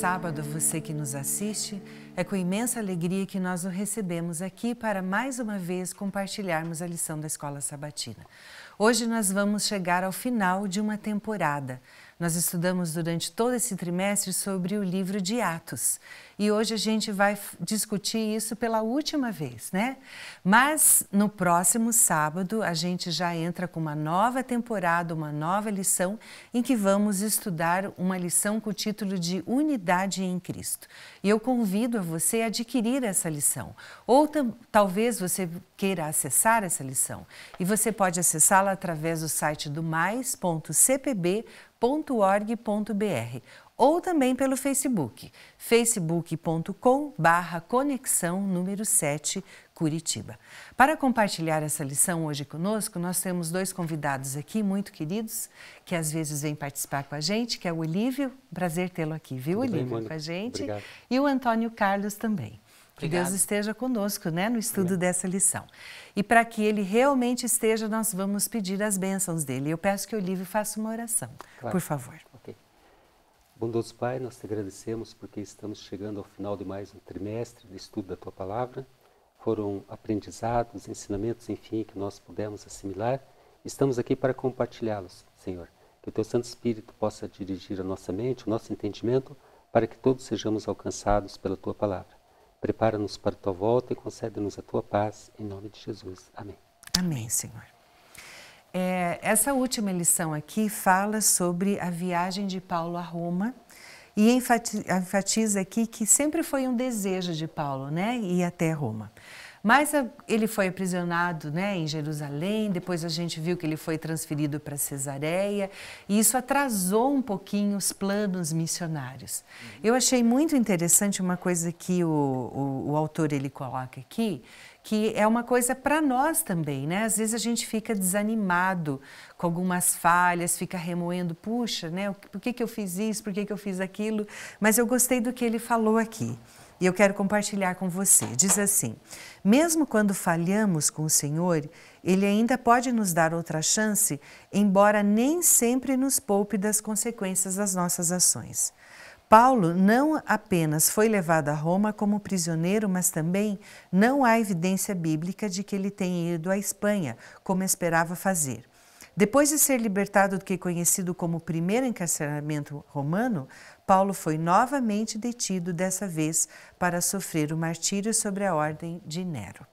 sábado, você que nos assiste, é com imensa alegria que nós o recebemos aqui para mais uma vez compartilharmos a lição da Escola Sabatina. Hoje nós vamos chegar ao final de uma temporada. Nós estudamos durante todo esse trimestre sobre o livro de Atos e hoje a gente vai discutir isso pela última vez, né? Mas no próximo sábado a gente já entra com uma nova temporada, uma nova lição em que vamos estudar uma lição com o título de Unidade em Cristo. E eu convido a você a adquirir essa lição ou talvez você queira acessar essa lição e você pode acessá-la através do site do mais.cpb.org.br ou também pelo Facebook, facebook.com/conexão número 7 Curitiba. Para compartilhar essa lição hoje conosco, nós temos dois convidados aqui muito queridos, que às vezes vêm participar com a gente, que é o Olívio, prazer tê-lo aqui, viu, Olívio, com a gente, obrigado. E o Antônio Carlos também. Que Obrigado. Deus esteja conosco, né, no estudo dessa lição. E para que ele realmente esteja, nós vamos pedir as bênçãos dele. Eu peço que o Olívio faça uma oração, por favor. Okay. Bondoso Pai, nós te agradecemos porque estamos chegando ao final de mais um trimestre de estudo da Tua Palavra. Foram aprendizados, ensinamentos, enfim, que nós pudemos assimilar. Estamos aqui para compartilhá-los, Senhor. Que o Teu Santo Espírito possa dirigir a nossa mente, o nosso entendimento, para que todos sejamos alcançados pela Tua Palavra. Prepara-nos para a Tua volta e concede-nos a Tua paz, em nome de Jesus. Amém. Amém, Senhor. Essa última lição aqui fala sobre a viagem de Paulo a Roma e enfatiza aqui que sempre foi um desejo de Paulo, né, ir até Roma. Mas ele foi aprisionado, né, em Jerusalém, depois a gente viu que ele foi transferido para Cesareia e isso atrasou um pouquinho os planos missionários. Eu achei muito interessante uma coisa que o autor ele coloca aqui, que é uma coisa para nós também, né? Às vezes a gente fica desanimado com algumas falhas, fica remoendo, puxa, né? Por que eu fiz isso, por que eu fiz aquilo? Mas eu gostei do que ele falou aqui. E eu quero compartilhar com você. Diz assim, mesmo quando falhamos com o Senhor, Ele ainda pode nos dar outra chance, embora nem sempre nos poupe das consequências das nossas ações. Paulo não apenas foi levado a Roma como prisioneiro, mas também não há evidência bíblica de que ele tenha ido à Espanha, como esperava fazer. Depois de ser libertado do que é conhecido como o primeiro encarceramento romano, Paulo foi novamente detido, dessa vez para sofrer o martírio sob a ordem de Nero.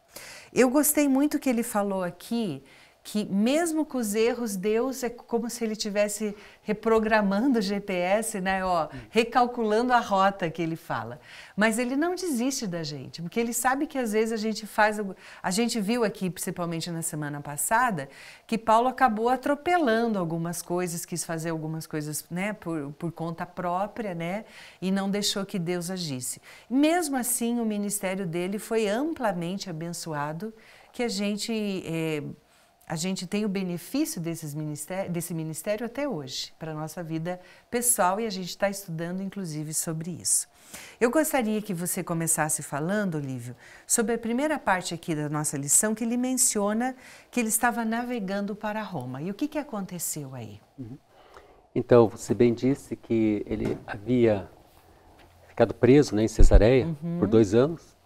Eu gostei muito que ele falou aqui, que mesmo com os erros, Deus é como se ele estivesse reprogramando o GPS, né? Recalculando a rota que ele fala. Mas ele não desiste da gente, porque ele sabe que às vezes a gente faz... A gente viu aqui, principalmente na semana passada, que Paulo acabou atropelando algumas coisas, quis fazer algumas coisas, né, por conta própria, né? E não deixou que Deus agisse. Mesmo assim, o ministério dele foi amplamente abençoado, que a gente tem o benefício desse ministério até hoje, para a nossa vida pessoal, e a gente está estudando, inclusive, sobre isso. Eu gostaria que você começasse falando, Olívio, sobre a primeira parte aqui da nossa lição, que ele menciona que ele estava navegando para Roma. E o que aconteceu aí? Então, você bem disse que ele havia ficado preso, né, em Cesareia por 2 anos.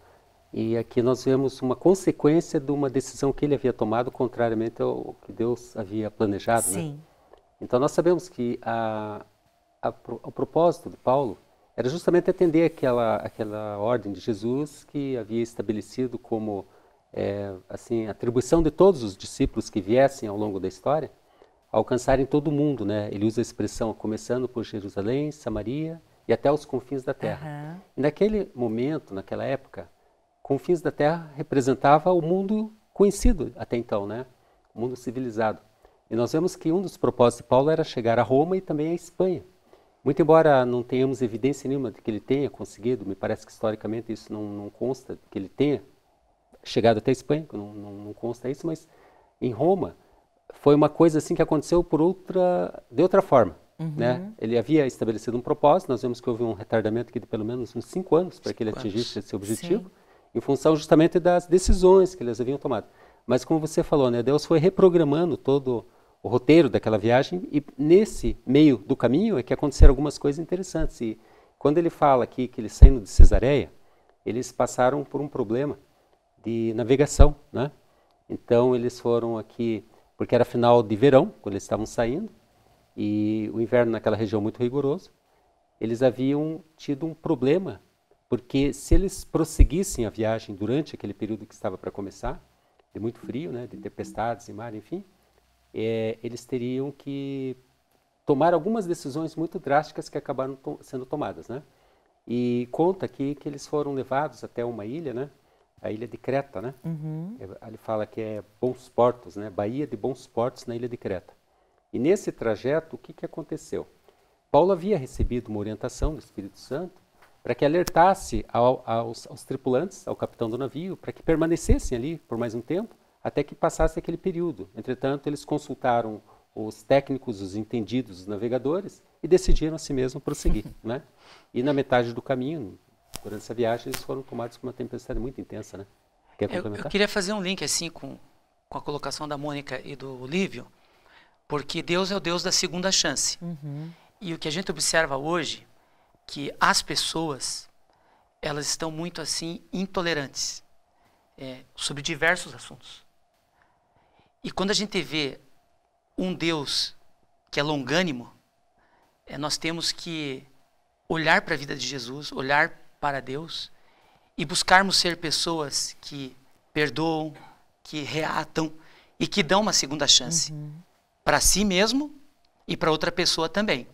E aqui nós vemos uma consequência de uma decisão que ele havia tomado, contrariamente ao que Deus havia planejado. Sim. Né? Então nós sabemos que o propósito de Paulo era justamente atender aquela ordem de Jesus que havia estabelecido como assim, atribuição de todos os discípulos que viessem ao longo da história, alcançarem todo o mundo. Né? Ele usa a expressão começando por Jerusalém, Samaria e até os confins da terra. E naquele momento, naquela época, confins da terra representava o mundo conhecido até então, né? O mundo civilizado. E nós vemos que um dos propósitos de Paulo era chegar a Roma e também a Espanha. Muito embora não tenhamos evidência nenhuma de que ele tenha conseguido, me parece que historicamente isso não consta, que ele tenha chegado até a Espanha, não consta isso, mas em Roma foi uma coisa assim que aconteceu de outra forma. Né? Ele havia estabelecido um propósito, nós vemos que houve um retardamento aqui de pelo menos uns 5 anos para que ele atingisse esse objetivo. Sim. Em função justamente das decisões que eles haviam tomado. Mas como você falou, né, Deus foi reprogramando todo o roteiro daquela viagem e nesse meio do caminho é que aconteceram algumas coisas interessantes. E quando ele fala aqui que eles saindo de Cesareia, eles passaram por um problema de navegação, né? Então eles foram aqui, porque era final de verão, quando eles estavam saindo, e o inverno naquela região muito rigoroso, eles haviam tido um problema, porque se eles prosseguissem a viagem durante aquele período que estava para começar, de muito frio, né, de tempestades e mar, enfim, eles teriam que tomar algumas decisões muito drásticas que acabaram sendo tomadas, né? E conta aqui que eles foram levados até uma ilha, né? A ilha de Creta, né? Ele fala que é Bons Portos, né? Baía de Bons Portos na ilha de Creta. E nesse trajeto, o que aconteceu? Paulo havia recebido uma orientação do Espírito Santo para que alertasse aos tripulantes, ao capitão do navio, para que permanecessem ali por mais um tempo, até que passasse aquele período. Entretanto, eles consultaram os técnicos, os entendidos, os navegadores, e decidiram a si mesmo prosseguir, né? E na metade do caminho, durante essa viagem, eles foram tomados por uma tempestade muito intensa, né? Quer complementar? Eu queria fazer um link assim com a colocação da Mônica e do Lívio, porque Deus é o Deus da segunda chance. E o que a gente observa hoje, que as pessoas, elas estão muito assim intolerantes sobre diversos assuntos. E quando a gente vê um Deus que é longânimo, nós temos que olhar para a vida de Jesus, olhar para Deus e buscarmos ser pessoas que perdoam, que reatam e que dão uma segunda chance para si mesmo e para outra pessoa também.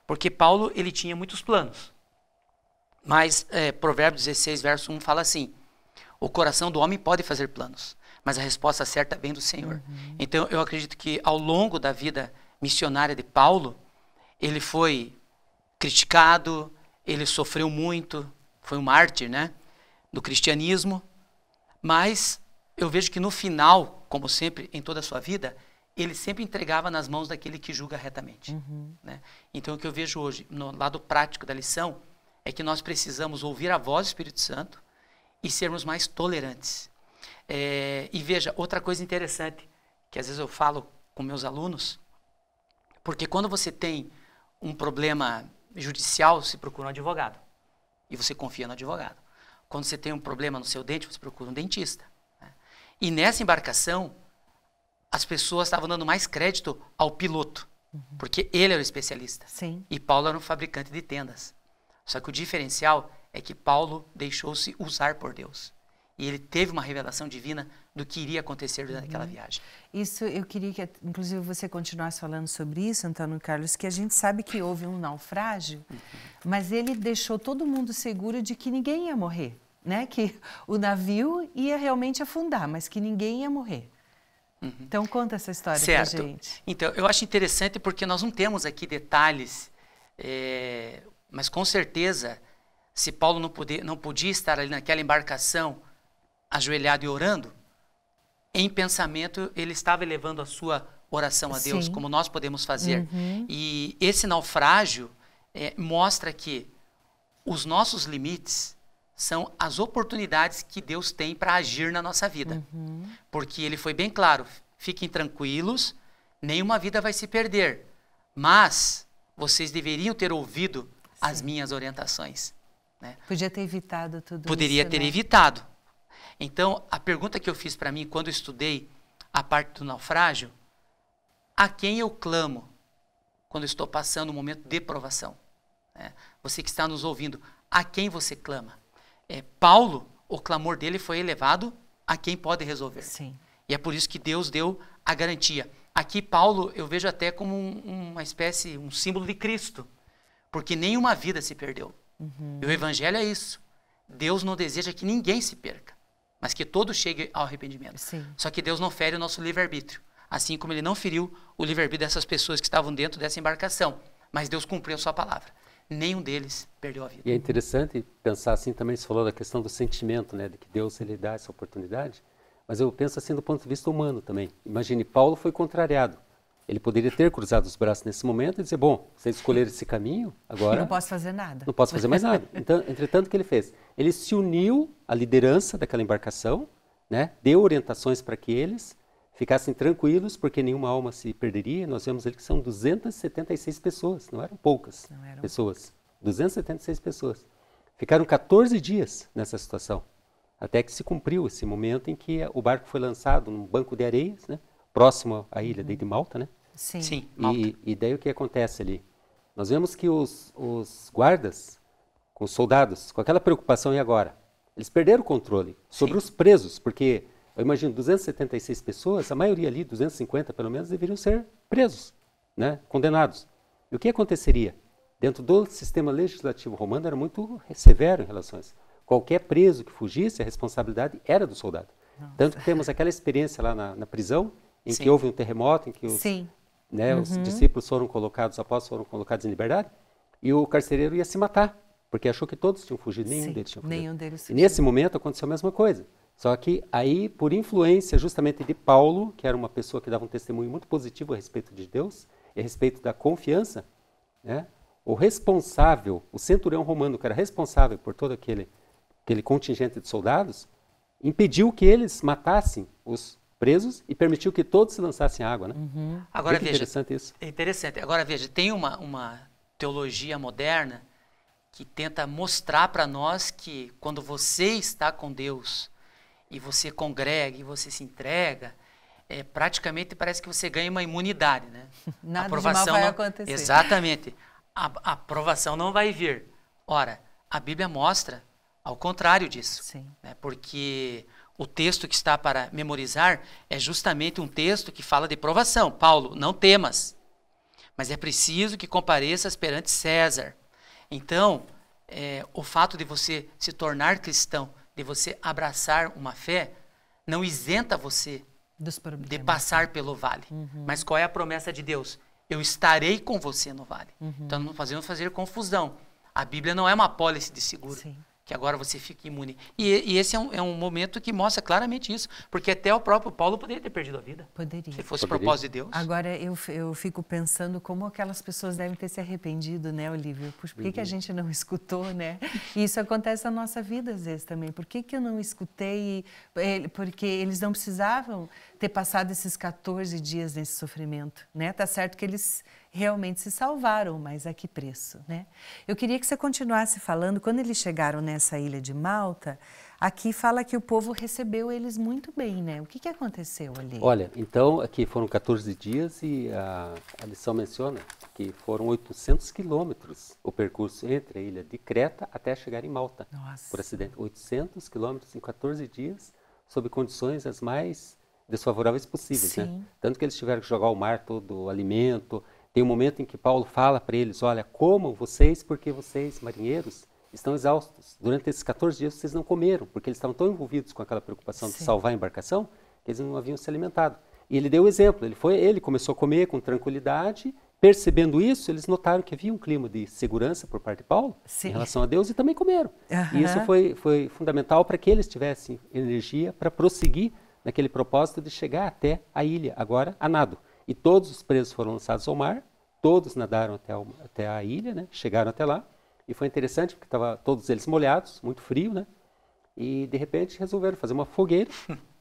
Porque Paulo, ele tinha muitos planos. Mas Provérbios 16, verso 1 fala assim: o coração do homem pode fazer planos, mas a resposta certa vem do Senhor. Então, eu acredito que ao longo da vida missionária de Paulo, ele foi criticado, ele sofreu muito, foi um mártir, né, do cristianismo, mas eu vejo que no final, como sempre em toda a sua vida, ele sempre entregava nas mãos daquele que julga retamente. Né? Então, o que eu vejo hoje, no lado prático da lição, é que nós precisamos ouvir a voz do Espírito Santo e sermos mais tolerantes. E veja, outra coisa interessante, que às vezes eu falo com meus alunos, porque quando você tem um problema judicial, você procura um advogado. E você confia no advogado. Quando você tem um problema no seu dente, você procura um dentista. Né? E nessa embarcação, as pessoas estavam dando mais crédito ao piloto, porque ele era o especialista. Sim. E Paulo era um fabricante de tendas. Só que o diferencial é que Paulo deixou-se usar por Deus. E ele teve uma revelação divina do que iria acontecer durante aquela viagem. Isso, eu queria que, inclusive, você continuasse falando sobre isso, Antônio Carlos, que a gente sabe que houve um naufrágio, mas ele deixou todo mundo seguro de que ninguém ia morrer, né? Que o navio ia realmente afundar, mas que ninguém ia morrer. Então, conta essa história pra gente. Então, eu acho interessante porque nós não temos aqui detalhes, mas com certeza, se Paulo não podia estar ali naquela embarcação, ajoelhado e orando, em pensamento ele estava elevando a sua oração a Deus, como nós podemos fazer. E esse naufrágio mostra que os nossos limites são as oportunidades que Deus tem para agir na nossa vida. Porque ele foi bem claro: fiquem tranquilos, nenhuma vida vai se perder, mas vocês deveriam ter ouvido as minhas orientações. Né? Podia ter evitado tudo isso. Poderia ter evitado. Então, a pergunta que eu fiz para mim quando eu estudei a parte do naufrágio: a quem eu clamo quando estou passando um momento de provação? Você que está nos ouvindo, a quem você clama? Paulo, o clamor dele foi elevado a quem pode resolver. Sim. E é por isso que Deus deu a garantia. Aqui Paulo eu vejo até como uma espécie, um símbolo de Cristo, porque nenhuma vida se perdeu. E o Evangelho é isso. Deus não deseja que ninguém se perca, mas que todos cheguem ao arrependimento. Sim. Só que Deus não fere o nosso livre-arbítrio, assim como ele não feriu o livre-arbítrio dessas pessoas que estavam dentro dessa embarcação, mas Deus cumpriu a sua palavra. Nenhum deles perdeu a vida. E é interessante pensar assim também, você falou da questão do sentimento, né, de que Deus ele dá essa oportunidade, mas eu penso assim do ponto de vista humano também. Imagine, Paulo foi contrariado. Ele poderia ter cruzado os braços nesse momento e dizer: bom, vocês escolheram esse caminho, agora... Não posso fazer nada. Não posso fazer mais nada. Então, entretanto, o que ele fez? Ele se uniu à liderança daquela embarcação, né? Deu orientações para que eles ficassem tranquilos, porque nenhuma alma se perderia. Nós vemos ali que são 276 pessoas, não eram poucas pessoas. 276 pessoas. Ficaram 14 dias nessa situação, até que se cumpriu esse momento em que o barco foi lançado num banco de areias, né, próximo à ilha de Malta, né? Sim. Sim, Malta. E daí o que acontece ali? Nós vemos que os guardas, com os soldados, com aquela preocupação, e agora? Eles perderam o controle sobre os presos, porque, eu imagino, 276 pessoas, a maioria ali, 250 pelo menos, deveriam ser presos, né, condenados. E o que aconteceria? Dentro do sistema legislativo romano era muito severo em relação a isso. Qualquer preso que fugisse, a responsabilidade era do soldado. Nossa. Tanto que temos aquela experiência lá na prisão, em que houve um terremoto, em que os discípulos foram colocados, os apóstolos foram colocados em liberdade, e o carcereiro ia se matar, porque achou que todos tinham fugido, nenhum deles tinha fugido. Nenhum deles fugiu. E nesse momento aconteceu a mesma coisa. Só que aí, por influência justamente de Paulo, que era uma pessoa que dava um testemunho muito positivo a respeito de Deus, e a respeito da confiança, né, o responsável, o centurião romano, que era responsável por todo aquele contingente de soldados, impediu que eles matassem os presos e permitiu que todos se lançassem à água, né? Agora veja, interessante isso. É interessante. Agora veja, tem uma teologia moderna que tenta mostrar para nós que quando você está com Deus e você congrega e você se entrega, praticamente parece que você ganha uma imunidade, né? Nada aprovação de mal vai acontecer. Exatamente. A aprovação não vai vir. Ora, a Bíblia mostra ao contrário disso. Sim. Né? Porque o texto que está para memorizar é justamente um texto que fala de provação. Paulo, não temas, mas é preciso que compareças perante César. Então, o fato de você se tornar cristão, de você abraçar uma fé, não isenta você de passar pelo vale. Mas qual é a promessa de Deus? Eu estarei com você no vale. Então, não fazemos fazer confusão. A Bíblia não é uma apólice de seguro. Sim. Que agora você fica imune. E esse é um momento que mostra claramente isso, porque até o próprio Paulo poderia ter perdido a vida. Poderia. Se fosse o propósito de Deus. Agora, eu fico pensando como aquelas pessoas devem ter se arrependido, né, Olívio? Por que a gente não escutou, né? E isso acontece na nossa vida, às vezes, também. Por que eu não escutei? Porque eles não precisavam ter passado esses 14 dias nesse sofrimento, né? Tá certo que eles realmente se salvaram, mas a que preço, né? Eu queria que você continuasse falando, quando eles chegaram nessa ilha de Malta, aqui fala que o povo recebeu eles muito bem, né? O que aconteceu ali? Olha, então, aqui foram 14 dias e a lição menciona que foram 800 quilômetros o percurso entre a ilha de Creta até chegar em Malta. Nossa. Por acidente. 800 quilômetros em 14 dias, sob condições as mais desfavoráveis possíveis, né? Tanto que eles tiveram que jogar ao mar todo o alimento. Tem um momento em que Paulo fala para eles, olha, comam vocês porque vocês, marinheiros, estão exaustos. Durante esses 14 dias vocês não comeram, porque eles estavam tão envolvidos com aquela preocupação de salvar a embarcação, que eles não haviam se alimentado. E ele deu o exemplo, ele começou a comer com tranquilidade, percebendo isso, eles notaram que havia um clima de segurança por parte de Paulo em relação a Deus e também comeram. E isso foi fundamental para que eles tivessem energia para prosseguir naquele propósito de chegar até a ilha, agora a nado. E todos os presos foram lançados ao mar, todos nadaram até a ilha, né? Chegaram até lá. E foi interessante porque estavam todos eles molhados, muito frio, né? E de repente resolveram fazer uma fogueira.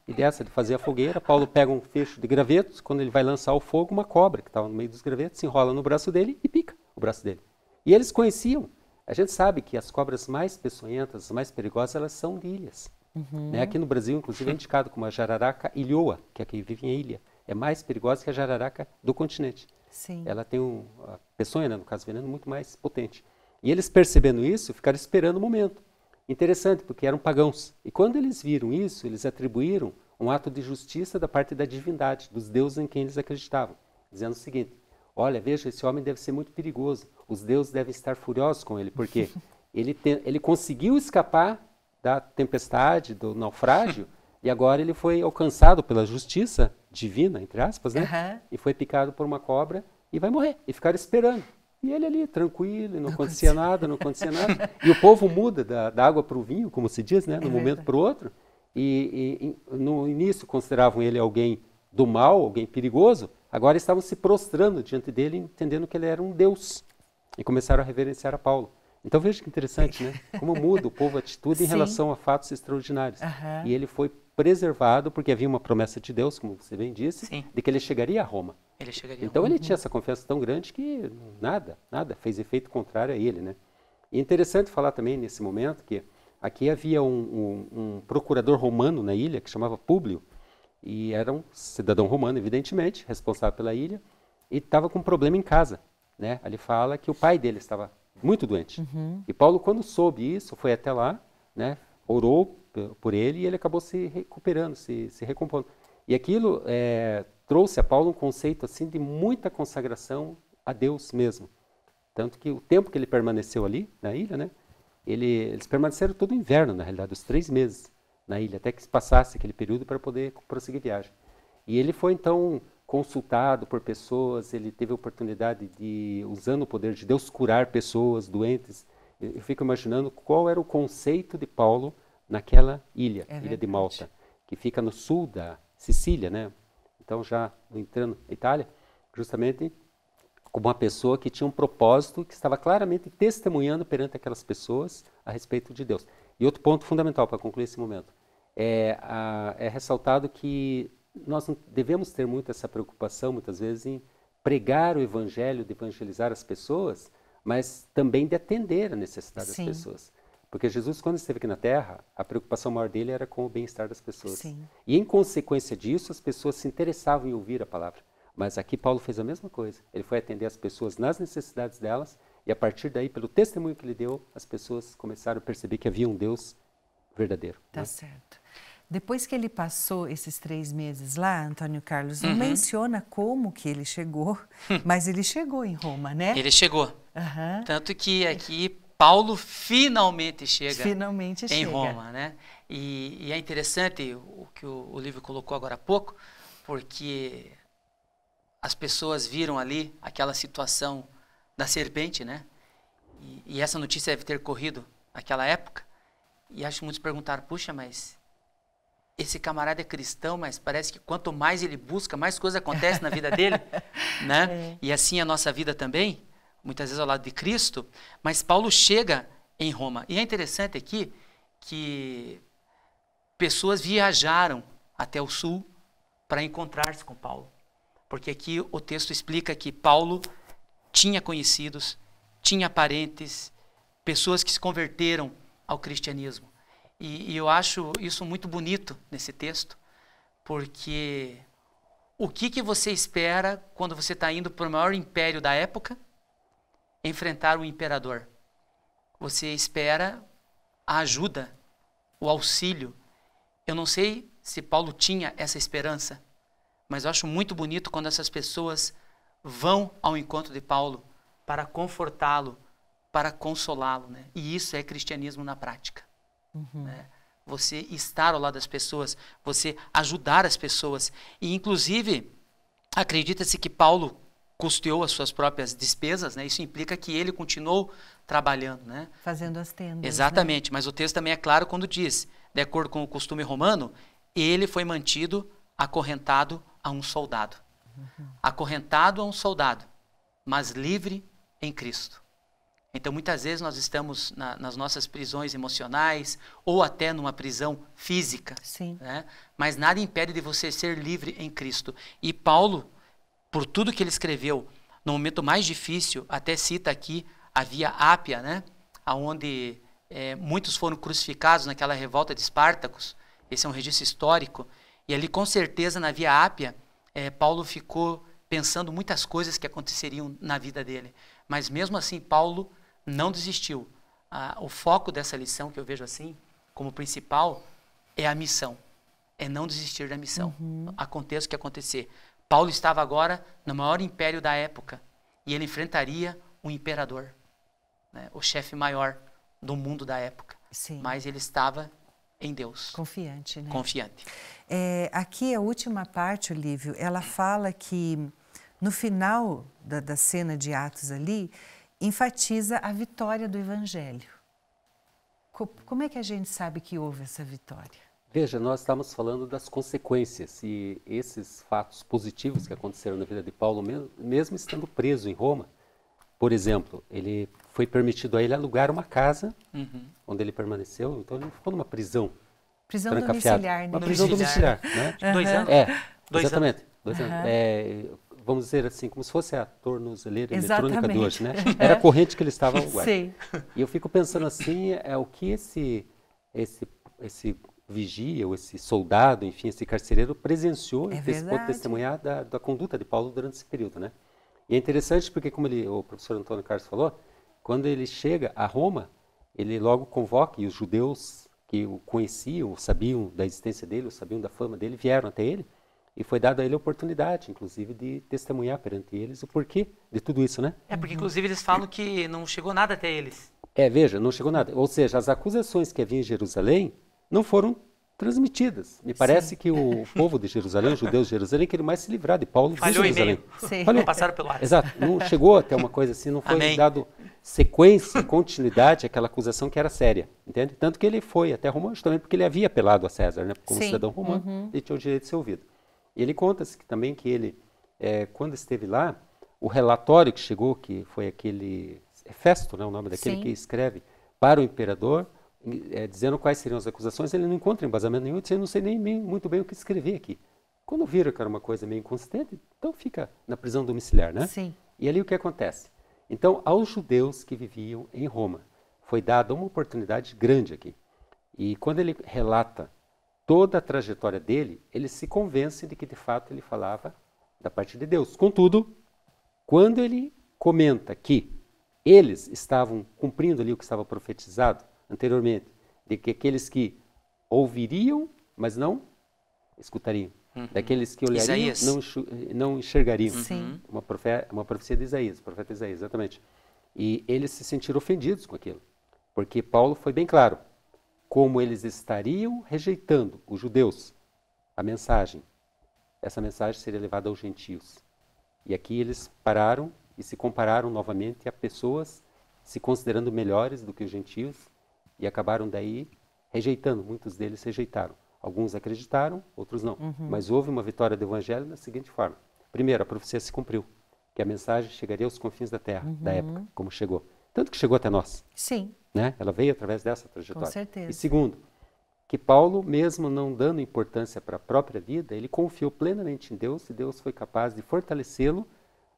E dessa de fazer a fogueira, Paulo pega um fecho de gravetos, quando ele vai lançar o fogo, uma cobra que estava no meio dos gravetos, se enrola no braço dele e pica o braço dele. E eles conheciam. A gente sabe que as cobras mais peçonhentas, as mais perigosas, elas são de ilhas. Né? Aqui no Brasil, inclusive, é indicado como a jararaca ilhoa, que é a que vive em ilha. É mais perigosa que a jararaca do continente. Sim. Ela tem a peçonha, né, no caso veneno, muito mais potente. E eles, percebendo isso, ficaram esperando o momento. Interessante, porque eram pagãos. E quando eles viram isso, eles atribuíram um ato de justiça da parte da divindade, dos deuses em quem eles acreditavam, dizendo o seguinte, olha, veja, esse homem deve ser muito perigoso, os deuses devem estar furiosos com ele, porque ele conseguiu escapar da tempestade, do naufrágio, e agora ele foi alcançado pela justiça divina, entre aspas, né? E foi picado por uma cobra e vai morrer. E ficaram esperando. E ele ali, tranquilo, e não acontecia nada, não acontecia nada. E o povo muda da água para o vinho, como se diz, né? De um momento para o outro. E no início consideravam ele alguém do mal, alguém perigoso. Agora estavam se prostrando diante dele, entendendo que ele era um Deus. E começaram a reverenciar a Paulo. Então veja que interessante, né? Como muda o povo a atitude em relação a fatos extraordinários. E ele foi preservado porque havia uma promessa de Deus, como você bem disse, de que ele chegaria a Roma. Então ele tinha essa confiança tão grande que nada fez efeito contrário a ele, né? E é interessante falar também nesse momento que aqui havia um procurador romano na ilha que chamava Públio, e era um cidadão romano, evidentemente, responsável pela ilha, e estava com um problema em casa, né? Ali fala que o pai dele estava muito doente. E Paulo, quando soube isso, foi até lá, né? Orou por ele e ele acabou se recuperando, se recompondo. E aquilo trouxe a Paulo um conceito assim de muita consagração a Deus mesmo. Tanto que o tempo que ele permaneceu ali na ilha, né? Eles permaneceram todo o inverno, na realidade, os 3 meses na ilha, até que se passasse aquele período para poder prosseguir viagem. E ele foi, então, consultado por pessoas, ele teve a oportunidade de, usando o poder de Deus, curar pessoas doentes. Eu fico imaginando qual era o conceito de Paulo naquela ilha, ilha de Malta, que fica no sul da Sicília, né? Então, já entrando na Itália, justamente como uma pessoa que tinha um propósito, que estava claramente testemunhando perante aquelas pessoas a respeito de Deus. E outro ponto fundamental para concluir esse momento, é ressaltado que nós não devemos ter muito essa preocupação, muitas vezes, em pregar o evangelho, de evangelizar as pessoas, mas também de atender a necessidade das pessoas. Porque Jesus, quando esteve aqui na Terra, a preocupação maior dele era com o bem-estar das pessoas. E, em consequência disso, as pessoas se interessavam em ouvir a palavra. Mas aqui Paulo fez a mesma coisa. Ele foi atender as pessoas nas necessidades delas, e a partir daí, pelo testemunho que ele deu, as pessoas começaram a perceber que havia um Deus verdadeiro. Tá certo. Depois que ele passou esses 3 meses lá, Antônio Carlos, não menciona como que ele chegou, mas ele chegou em Roma, né? Ele chegou. Tanto que aqui Paulo finalmente chega em Roma, né? E é interessante o que o livro colocou agora há pouco, porque as pessoas viram ali aquela situação da serpente, né? E essa notícia deve ter corrido naquela época. E acho que muitos perguntaram, puxa, mas esse camarada é cristão, mas parece que quanto mais ele busca, mais coisas acontecem na vida dele, né? E assim a nossa vida também, muitas vezes ao lado de Cristo. Mas Paulo chega em Roma. E é interessante aqui que pessoas viajaram até o sul para encontrar-se com Paulo. Porque aqui o texto explica que Paulo tinha conhecidos, tinha parentes, pessoas que se converteram ao cristianismo. E eu acho isso muito bonito nesse texto, porque o que você espera quando você está indo para o maior império da época? Enfrentar o imperador. Você espera a ajuda, o auxílio. Eu não sei se Paulo tinha essa esperança, mas eu acho muito bonito quando essas pessoas vão ao encontro de Paulo para confortá-lo, para consolá-lo, né? E isso é cristianismo na prática. Né? Você estar ao lado das pessoas, você ajudar as pessoas. E, inclusive, acredita-se que Paulo custeou as suas próprias despesas, né? Isso implica que ele continuou trabalhando, né? Fazendo as tendas. Exatamente, né? Mas o texto também é claro quando diz, de acordo com o costume romano, ele foi mantido acorrentado a um soldado. Acorrentado a um soldado, mas livre em Cristo. Então, muitas vezes nós estamos nas nossas prisões emocionais ou até numa prisão física. Né? Mas nada impede de você ser livre em Cristo. E Paulo, por tudo que ele escreveu, no momento mais difícil, até cita aqui a Via Ápia, né? Onde muitos foram crucificados naquela revolta de Espartacus. Esse é um registro histórico. E ali, com certeza, na Via Ápia, Paulo ficou pensando muitas coisas que aconteceriam na vida dele. Mas mesmo assim, Paulo não desistiu. O foco dessa lição, que eu vejo assim, como principal, é a missão. É não desistir da missão. Aconteça o que acontecer. Paulo estava agora no maior império da época. E ele enfrentaria o imperador, né? O chefe maior do mundo da época. Mas ele estava em Deus. Confiante, né? Confiante. Aqui a última parte, Olívio, ela fala que no final da cena de Atos ali, enfatiza a vitória do Evangelho. Como é que a gente sabe que houve essa vitória? Veja, nós estamos falando das consequências e esses fatos positivos que aconteceram na vida de Paulo, mesmo estando preso em Roma. Por exemplo, ele foi permitido a ele alugar uma casa onde ele permaneceu, então ele não ficou numa prisão. Prisão domiciliar, né? Uma prisão domiciliar, né? 2 anos? 2 exatamente. 2 anos. vamos dizer assim, como se fosse a tornozeleira Exatamente. eletrônica de hoje, né? Era a corrente que ele estava guardando. Sim. E eu fico pensando assim, o que esse vigia, ou esse soldado, enfim, esse carcereiro presenciou e pôde testemunhar da conduta de Paulo durante esse período, né? E é interessante porque, como o professor Antônio Carlos falou, quando ele chega a Roma, ele logo convoca, e os judeus que o conheciam, sabiam da existência dele, sabiam da fama dele, vieram até ele, e foi dada a ele a oportunidade, inclusive, de testemunhar perante eles o porquê de tudo isso, né? Porque, inclusive, eles falam que não chegou nada até eles. Veja, não chegou nada. Ou seja, as acusações que havia em Jerusalém não foram transmitidas. Me parece que o povo de Jerusalém, os judeus de Jerusalém, queriam mais se livrar de Paulo de Jerusalém. Falhou. Passaram pelo ar. Exato. Não chegou até uma coisa assim, não foi dado sequência, continuidade àquela acusação que era séria, entende? Tanto que ele foi até Roma justamente porque ele havia apelado a César, né? Como cidadão romano, ele tinha o direito de ser ouvido. E ele conta-se também que ele, quando esteve lá, o relatório que chegou, que foi aquele... Festo, né, o nome daquele que escreve para o imperador, dizendo quais seriam as acusações, ele não encontra embasamento nenhum, disse, eu não sei nem muito bem o que escrever aqui. Quando viram que era uma coisa meio inconsistente, então fica na prisão domiciliar, né? Sim. E ali o que acontece? Então, aos judeus que viviam em Roma, foi dada uma oportunidade grande aqui. E quando ele relata toda a trajetória dele, eles se convencem de que, de fato, ele falava da parte de Deus. Contudo, quando ele comenta que eles estavam cumprindo ali o que estava profetizado anteriormente, de que aqueles que ouviriam, mas não escutariam, daqueles que olhariam, não enxergariam. Sim. Uma profecia de Isaías, o profeta Isaías, exatamente. E eles se sentiram ofendidos com aquilo, porque Paulo foi bem claro, como eles estariam rejeitando os judeus, a mensagem, essa mensagem seria levada aos gentios. E aqui eles pararam e se compararam novamente a pessoas se considerando melhores do que os gentios e acabaram daí rejeitando, muitos deles rejeitaram. Alguns acreditaram, outros não. Mas houve uma vitória do evangelho da seguinte forma. Primeiro, a profecia se cumpriu, que a mensagem chegaria aos confins da terra, da época, como chegou. Tanto que chegou até nós. Sim. Né? Ela veio através dessa trajetória. Com certeza. E segundo, que Paulo, mesmo não dando importância para a própria vida, ele confiou plenamente em Deus e Deus foi capaz de fortalecê-lo,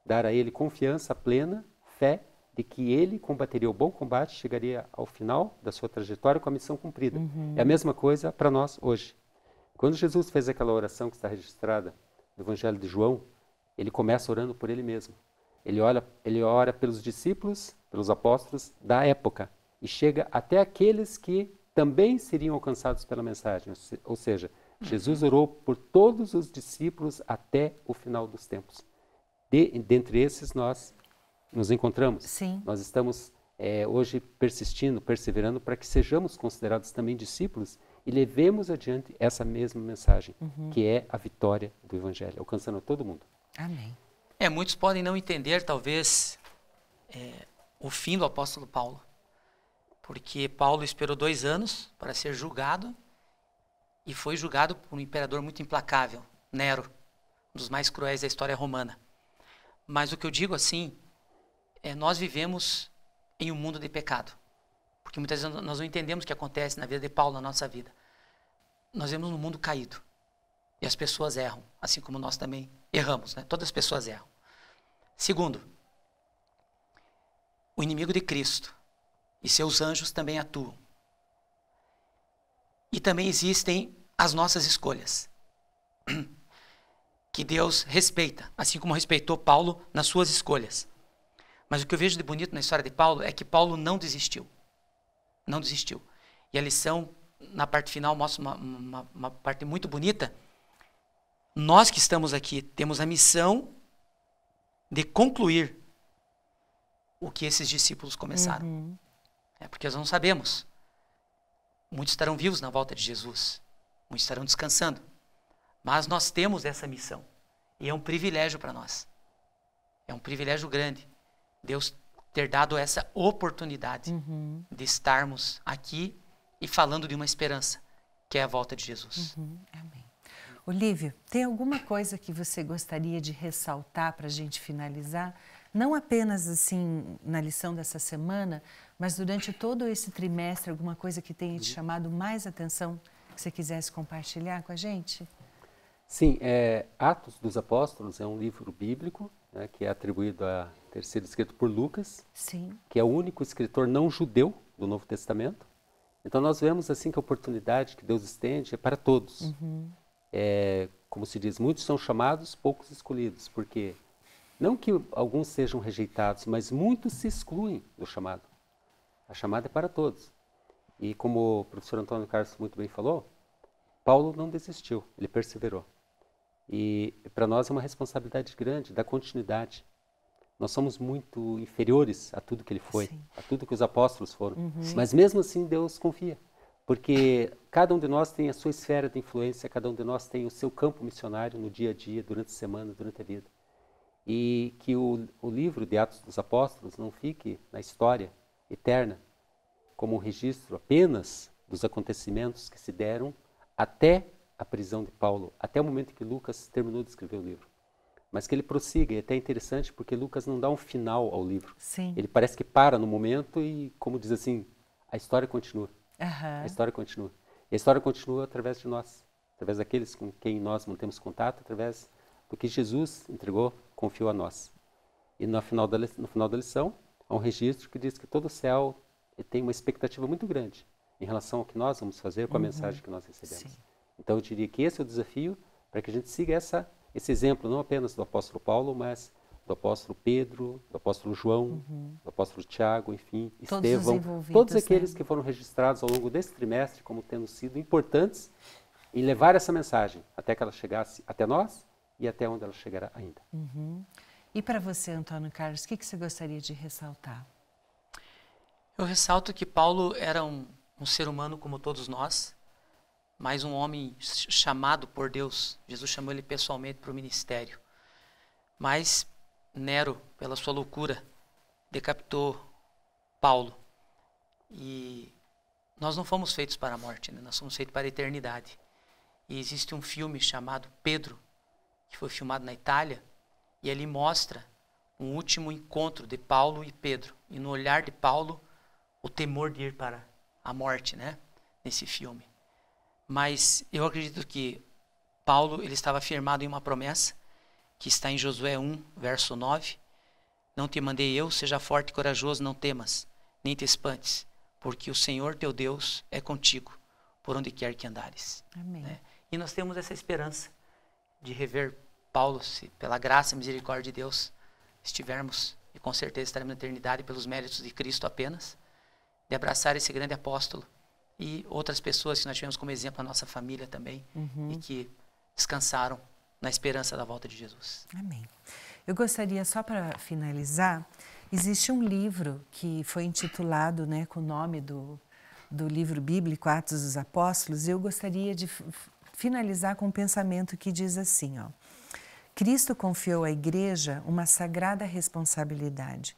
dar a ele confiança plena, fé, de que ele combateria o bom combate, chegaria ao final da sua trajetória com a missão cumprida. É a mesma coisa para nós hoje. Quando Jesus fez aquela oração que está registrada no Evangelho de João, ele começa orando por ele mesmo. Ele ora pelos discípulos, pelos apóstolos da época, e chega até aqueles que também seriam alcançados pela mensagem. Ou seja, Jesus orou por todos os discípulos até o final dos tempos. Dentre esses, nós nos encontramos. Sim. Nós estamos hoje persistindo, perseverando, para que sejamos considerados também discípulos e levemos adiante essa mesma mensagem, que é a vitória do Evangelho, alcançando a todo mundo. Amém. Muitos podem não entender, talvez, o fim do apóstolo Paulo. Porque Paulo esperou 2 anos para ser julgado e foi julgado por um imperador muito implacável, Nero, um dos mais cruéis da história romana. Mas o que eu digo assim, nós vivemos em um mundo de pecado. Porque muitas vezes nós não entendemos o que acontece na vida de Paulo, na nossa vida. Nós vivemos num mundo caído. E as pessoas erram, assim como nós também erramos, né? Todas as pessoas erram. Segundo, o inimigo de Cristo e seus anjos também atuam. E também existem as nossas escolhas, que Deus respeita, assim como respeitou Paulo nas suas escolhas. Mas o que eu vejo de bonito na história de Paulo é que Paulo não desistiu. Não desistiu. E a lição, na parte final, mostra uma parte muito bonita. Nós que estamos aqui temos a missão de concluir o que esses discípulos começaram. Porque nós não sabemos. Muitos estarão vivos na volta de Jesus. Muitos estarão descansando. Mas nós temos essa missão. E é um privilégio para nós. É um privilégio grande. Deus ter dado essa oportunidade de estarmos aqui e falando de uma esperança, que é a volta de Jesus. Amém. Olívio, tem alguma coisa que você gostaria de ressaltar para a gente finalizar? Não apenas assim na lição dessa semana, mas durante todo esse trimestre, alguma coisa que tenha te chamado mais atenção, que você quisesse compartilhar com a gente? Sim, Atos dos Apóstolos é um livro bíblico, né, que é atribuído a ter sido escrito por Lucas, Sim. que é o único escritor não judeu do Novo Testamento. Então nós vemos assim que a oportunidade que Deus estende é para todos. Como se diz, muitos são chamados, poucos escolhidos, porque não que alguns sejam rejeitados, mas muitos se excluem do chamado. A chamada é para todos. E como o professor Antônio Carlos muito bem falou, Paulo não desistiu, ele perseverou. E para nós é uma responsabilidade grande da continuidade. Nós somos muito inferiores a tudo que ele foi, Sim. a tudo que os apóstolos foram. Mas mesmo assim Deus confia, porque cada um de nós tem a sua esfera de influência, cada um de nós tem o seu campo missionário no dia a dia, durante a semana, durante a vida. E que o livro de Atos dos Apóstolos não fique na história eterna como um registro apenas dos acontecimentos que se deram até a prisão de Paulo, até o momento em que Lucas terminou de escrever o livro. Mas que ele prossiga, e é até interessante porque Lucas não dá um final ao livro. Sim. Ele parece que para no momento e, como diz assim, a história continua. Aham. A história continua. E a história continua através de nós, através daqueles com quem nós mantemos contato, através do que Jesus entregou, confiou a nós. E no final da lição, há um registro que diz que todo o céu tem uma expectativa muito grande em relação ao que nós vamos fazer com a mensagem que nós recebemos. Sim. Então eu diria que esse é o desafio para que a gente siga esse exemplo, não apenas do apóstolo Paulo, mas do apóstolo Pedro, do apóstolo João, do apóstolo Tiago, enfim, Todos os Estevão, envolvidos, todos aqueles né? que foram registrados ao longo desse trimestre como tendo sido importantes em levar essa mensagem até que ela chegasse até nós e até onde ela chegará ainda. E para você, Antônio Carlos, o que você gostaria de ressaltar? Eu ressalto que Paulo era um ser humano como todos nós, mas um homem chamado por Deus. Jesus chamou ele pessoalmente para o ministério. Mas Nero, pela sua loucura, decapitou Paulo. E nós não fomos feitos para a morte, né? Nós fomos feitos para a eternidade. E existe um filme chamado Pedro, que foi filmado na Itália, e ele mostra um último encontro de Paulo e Pedro. E no olhar de Paulo, o temor de ir para a morte, né? Nesse filme. Mas eu acredito que Paulo ele estava firmado em uma promessa, que está em Josué 1, verso 9. Não te mandei eu, seja forte e corajoso, não temas, nem te espantes, porque o Senhor teu Deus é contigo, por onde quer que andares. Amém. Né? E nós temos essa esperança de rever Paulo, se pela graça e misericórdia de Deus estivermos, e com certeza estaremos na eternidade pelos méritos de Cristo apenas, de abraçar esse grande apóstolo e outras pessoas que nós tivemos como exemplo, a nossa família também, e que descansaram na esperança da volta de Jesus. Amém. Eu gostaria, só para finalizar, existe um livro que foi intitulado, né, com o nome do livro bíblico, Atos dos Apóstolos, e eu gostaria de finalizar com um pensamento que diz assim, ó: Cristo confiou à igreja uma sagrada responsabilidade.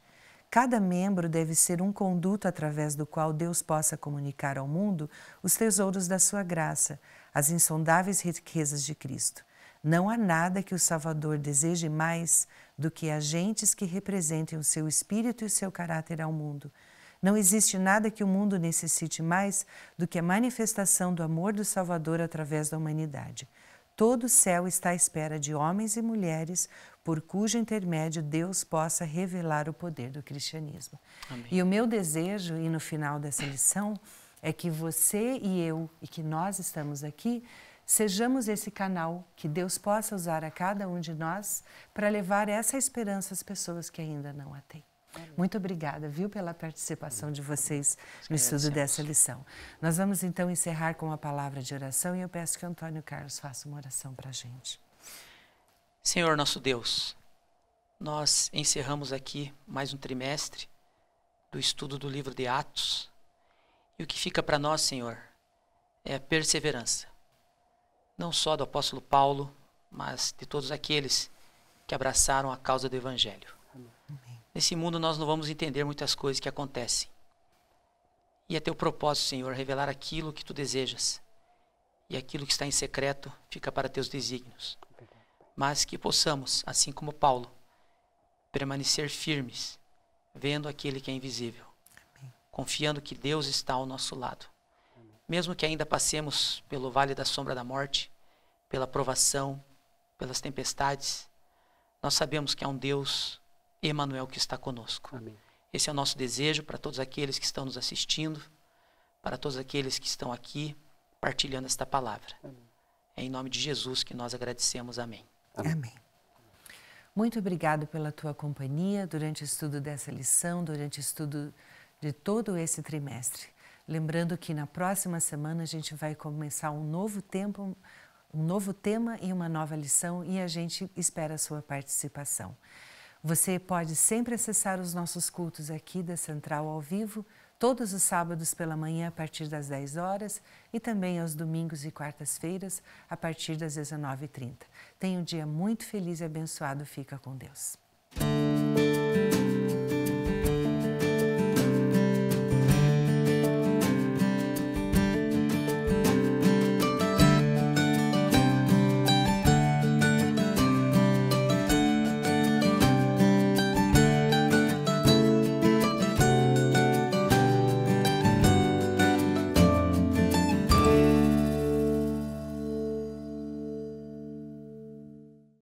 Cada membro deve ser um conduto através do qual Deus possa comunicar ao mundo os tesouros da sua graça, as insondáveis riquezas de Cristo. Não há nada que o Salvador deseje mais do que agentes que representem o seu espírito e o seu caráter ao mundo. Não existe nada que o mundo necessite mais do que a manifestação do amor do Salvador através da humanidade. Todo o céu está à espera de homens e mulheres por cujo intermédio Deus possa revelar o poder do cristianismo. Amém. E o meu desejo, e no final dessa lição, é que você e eu, e que nós estamos aqui, sejamos esse canal que Deus possa usar a cada um de nós para levar essa esperança às pessoas que ainda não a têm. Muito obrigada, viu, pela participação de vocês no estudo dessa lição. Nós vamos então encerrar com uma palavra de oração e eu peço que o Antônio Carlos faça uma oração para a gente. Senhor nosso Deus, nós encerramos aqui mais um trimestre do estudo do livro de Atos. E o que fica para nós, Senhor, é a perseverança. Não só do apóstolo Paulo, mas de todos aqueles que abraçaram a causa do Evangelho. Amém. Nesse mundo nós não vamos entender muitas coisas que acontecem. E é teu propósito, Senhor, revelar aquilo que tu desejas. E aquilo que está em secreto fica para teus desígnios. Mas que possamos, assim como Paulo, permanecer firmes, vendo aquele que é invisível. Amém. Confiando que Deus está ao nosso lado. Mesmo que ainda passemos pelo vale da sombra da morte, pela provação, pelas tempestades, nós sabemos que há um Deus, Emanuel, que está conosco. Amém. Esse é o nosso desejo para todos aqueles que estão nos assistindo, para todos aqueles que estão aqui partilhando esta palavra. Amém. É em nome de Jesus que nós agradecemos. Amém. Amém. Amém. Muito obrigado pela tua companhia durante o estudo dessa lição, durante o estudo de todo esse trimestre. Lembrando que na próxima semana a gente vai começar um novo tema e uma nova lição, e a gente espera a sua participação. Você pode sempre acessar os nossos cultos aqui da Central ao vivo, todos os sábados pela manhã a partir das 10 horas e também aos domingos e quartas-feiras a partir das 19h30. Tenha um dia muito feliz e abençoado. Fica com Deus.